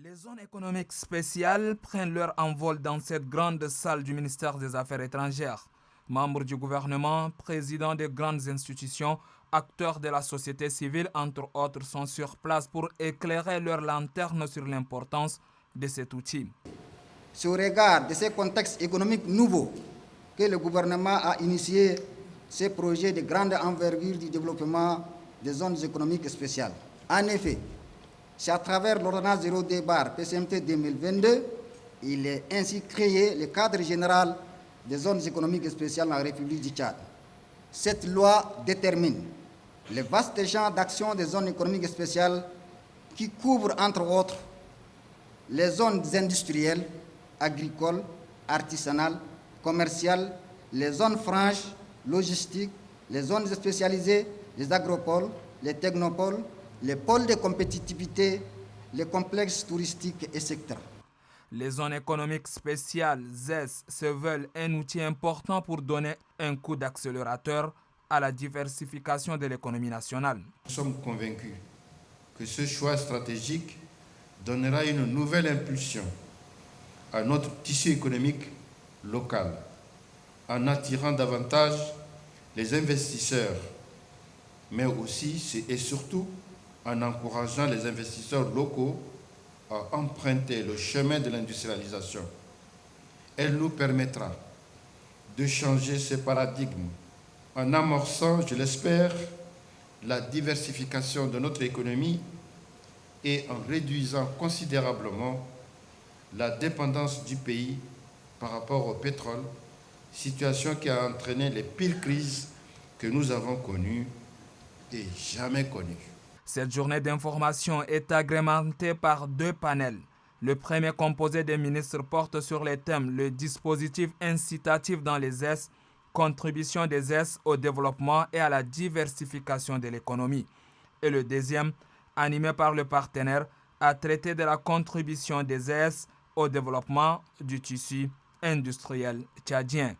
Les zones économiques spéciales prennent leur envol dans cette grande salle du ministère des Affaires étrangères. Membres du gouvernement, présidents de grandes institutions, acteurs de la société civile, entre autres, sont sur place pour éclairer leur lanterne sur l'importance de cet outil. C'est au regard de ces contextes économiques nouveaux que le gouvernement a initié ces projets de grande envergure du développement des zones économiques spéciales. En effet, c'est à travers l'ordonnance 02/PCMT 2022, il est ainsi créé le cadre général des zones économiques spéciales en République du Tchad. Cette loi détermine le vaste champ d'action des zones économiques spéciales qui couvre entre autres les zones industrielles, agricoles, artisanales, commerciales, les zones franches, logistiques, les zones spécialisées, les agropoles, les technopoles, les pôles de compétitivité, les complexes touristiques, etc. Les zones économiques spéciales, ZES, se veulent un outil important pour donner un coup d'accélérateur à la diversification de l'économie nationale. Nous sommes convaincus que ce choix stratégique donnera une nouvelle impulsion à notre tissu économique local, en attirant davantage les investisseurs, mais aussi et surtout en encourageant les investisseurs locaux à emprunter le chemin de l'industrialisation. Elle nous permettra de changer ce paradigme en amorçant, je l'espère, la diversification de notre économie et en réduisant considérablement la dépendance du pays par rapport au pétrole, situation qui a entraîné les pires crises que nous avons connues et jamais connues. Cette journée d'information est agrémentée par deux panels. Le premier, composé des ministres, porte sur les thèmes le dispositif incitatif dans les ZES, contribution des ZES au développement et à la diversification de l'économie. Et le deuxième, animé par le partenaire, a traité de la contribution des ZES au développement du tissu industriel tchadien.